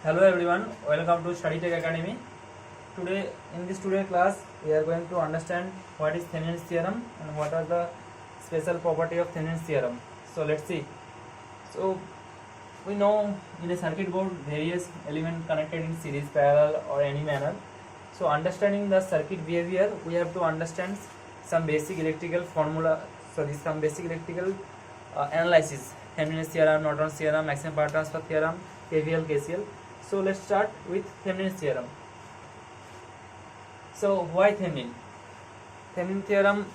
Hello everyone, welcome to Study Tech Academy. Today in this class we are going to understand what is Thevenin's theorem and what are the special property of Thevenin's theorem. So let's see. So we know in a circuit board various elements connected in series, parallel or any manner. So understanding the circuit behavior, we have to understand some basic electrical analysis. Thevenin's theorem, Norton's theorem, maximum power transfer theorem, KVL, KCL. So let's start with Thevenin's theorem. So why Thevenin? Thevenin theorem,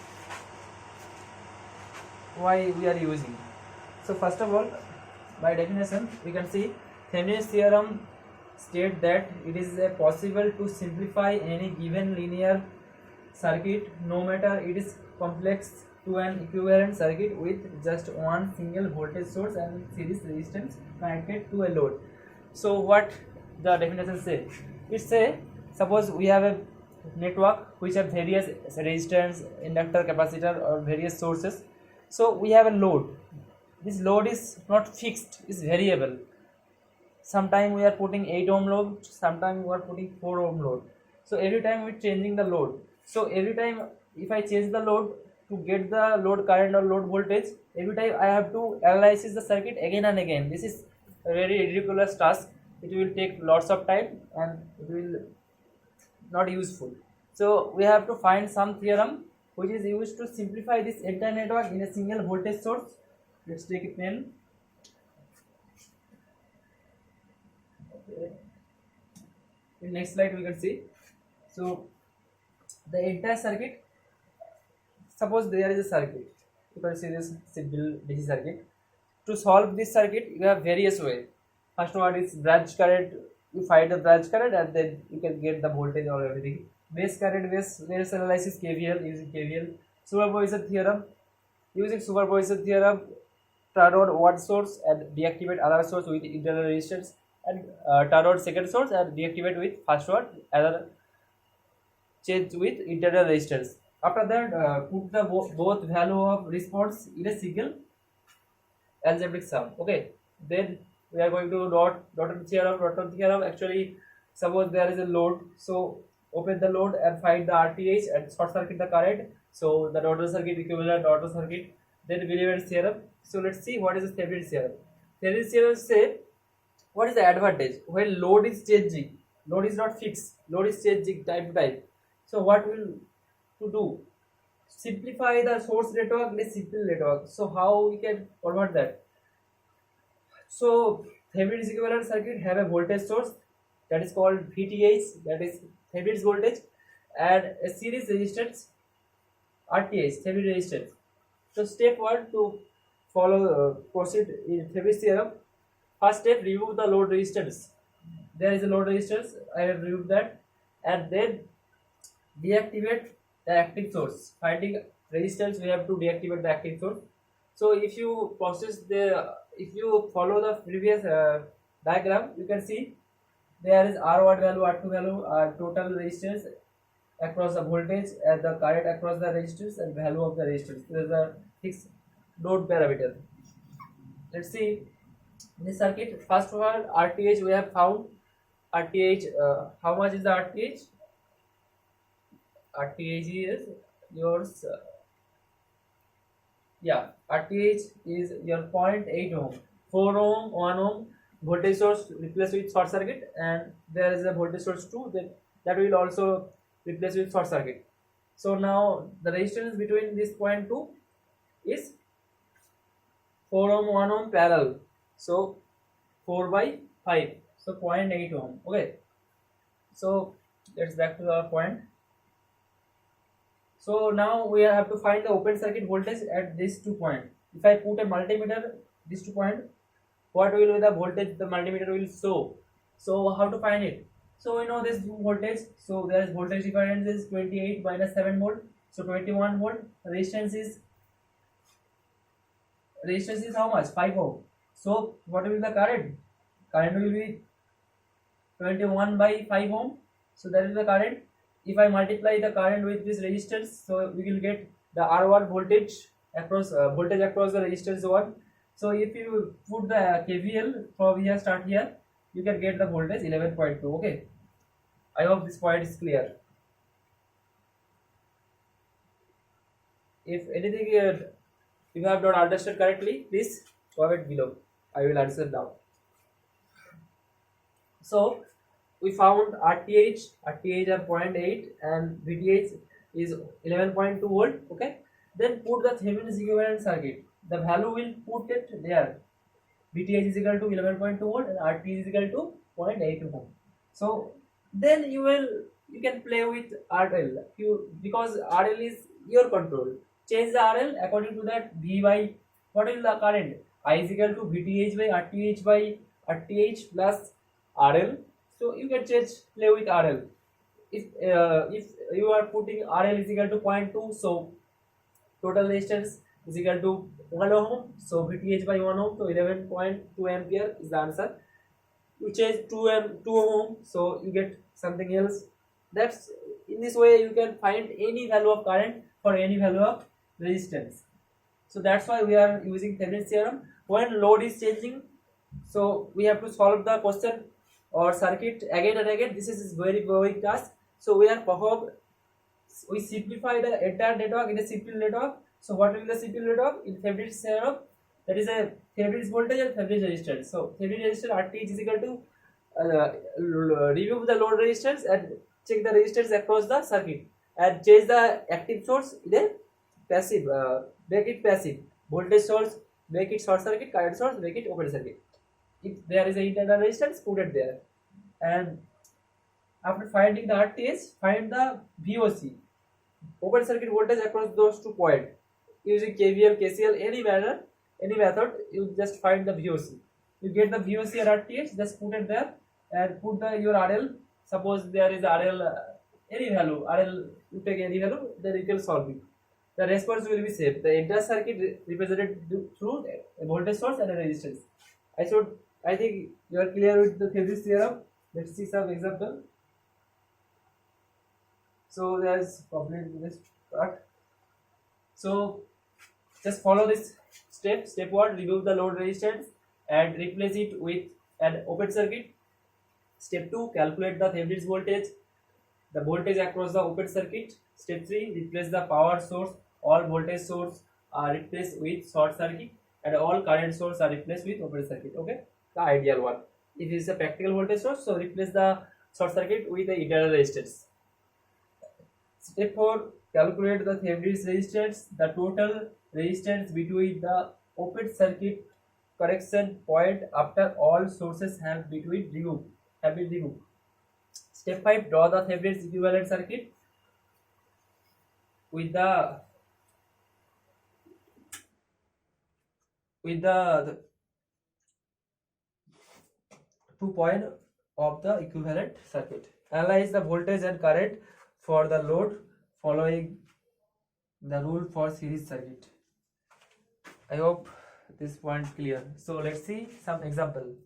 why we are using? So first of all, by definition, we can see Thevenin's theorem state that it is possible to simplify any given linear circuit, no matter it is complex, to an equivalent circuit with just one single voltage source and series resistance connected to a load. So what the definition say? It say, suppose we have a network which have various resistance, inductor, capacitor or various sources. So we have a load. This load is not fixed, is variable. Sometime we are putting 8 ohm load, sometime we are putting 4 ohm load. So every time we are changing the load. So every time if I change the load to get the load current or load voltage, every time I have to analyze the circuit again and again. This is a very ridiculous task. It will take lots of time and it will not useful. So we have to find some theorem which is used to simplify this entire network in a single voltage source. Let's take a pen. Okay. In next slide we can see. So the entire circuit, suppose there is a circuit, you can see this simple DC circuit. To solve this circuit you have various ways. First one is branch current. You find the branch current and then you can get the voltage or everything. Base current, base analysis, KVL, using KVL. Superposition theorem, using superposition theorem, turn on one source and deactivate other source with internal resistance, and turn on second source and deactivate with first one, other change with internal resistance. After that, put the both value of response in a single algebraic sum. Okay, then we are going to Norton theorem. Actually, suppose there is a load, so open the load and find the RTH and short circuit the current. So the Norton circuit equivalent Norton circuit. Then Thevenin's theorem. So let's see what is the Thevenin's theorem. Thevenin's theorem say what is the advantage when load is changing. Load is not fixed. Load is changing time to time. So what will to do? Simplify the source network in a simple network. So how we can convert that? So Thevenin's equivalent circuit have a voltage source that is called VTH, that is Thevenin's voltage, and a series resistance RTH, Thevenin resistance. So step 1 to proceed in Thevenin's theorem. First step, remove the load resistance. There is a load resistance, I have removed that, and then deactivate the active source. Finding resistance, we have to deactivate the active source. So if you follow the previous diagram, you can see there is R1 value, R2 value, total resistance across the voltage and the current across the resistance and value of the resistance. This is a fixed load parameter. Let's see in this circuit. First of all, RTH we have found. RTH, how much is the RTH? RTH is yours. RTH is your 0.8 ohm, 4 ohm, 1 ohm voltage source replaced with short circuit, and there is a voltage source 2 that will also replace with short circuit. So now the resistance between this 0.2 is 4 ohm, 1 ohm parallel. So 4 by 5, so 0.8 ohm. Okay. So let's back to our point. So now we have to find the open circuit voltage at these 2 points. If I put a multimeter these 2 points, what will be the voltage the multimeter will show? So how to find it? So we know this voltage. So there is voltage difference is 28 minus 7 volt. So 21 volt. Resistance is how much? 5 ohm. So what will be the current? Current will be 21 by 5 ohm. So that is the current. If I multiply the current with this resistance, so we will get the R1 voltage across the resistance 1. So if you put the KVL from here, start here, you can get the voltage 11.2. Okay, I hope this point is clear. If anything you have not understood correctly, please comment below. I will answer now. So we found RTH are zero point 0.8 and VTH is 11.2 volt. Okay, then put the Thevenin's equivalent circuit. The value will put it there. VTH is equal to 11.2 volt and RTH is equal to 0.8 ohm. So then you can play with RL. Because RL is your control. Change the RL according to that V by what is the current? I is equal to VTH by RTH plus RL. So you can play with RL. If you are putting RL is equal to 0.2, so total resistance is equal to 1 ohm. So VTH by 1 ohm, so 11.2 ampere is the answer. You change 2 ohm, so you get something else. That's in this way you can find any value of current for any value of resistance. So that's why we are using Thevenin's theorem. When load is changing, so we have to solve the question or circuit again and again. This is very boring task. So we simplify the entire network in a simple network. So what will be the simple network in Thevenin's theorem? That is a Thevenin's voltage and Thevenin's resistance. So Thevenin's resistance RTH is equal to remove the load resistance and check the resistance across the circuit and change the active source in a passive, make it passive. Voltage source, make it short circuit. Current source, make it open circuit. If there is an internal resistance, put it there. And after finding the RTH, find the VOC, open circuit voltage across those 2 points. Using KVL, KCL, any method, you just find the VOC. You get the VOC or RTH, just put it there and put your RL. Suppose there is RL, any value, RL, you take any value, then you can solve it. The response will be same. The entire circuit represented through a voltage source and a resistance. I think you are clear with the Thevenin's theorem. Let's see some example. So there's complete this part. So just follow this step. Step 1, remove the load resistance and replace it with an open circuit. Step 2, calculate the Thevenin's voltage, the voltage across the open circuit. Step 3, replace the power source. All voltage source are replaced with short circuit and all current source are replaced with open circuit. Okay, the ideal one. If it is a practical voltage source, so replace the short circuit with the internal resistance. Step 4, calculate the Thevenin's resistance, the total resistance between the open circuit correction point after all sources have been removed. Step 5, draw the Thevenin's equivalent circuit with the 2 point of the equivalent circuit. Analyze the voltage and current for the load following the rule for series circuit. I hope this point clear. So let's see some example.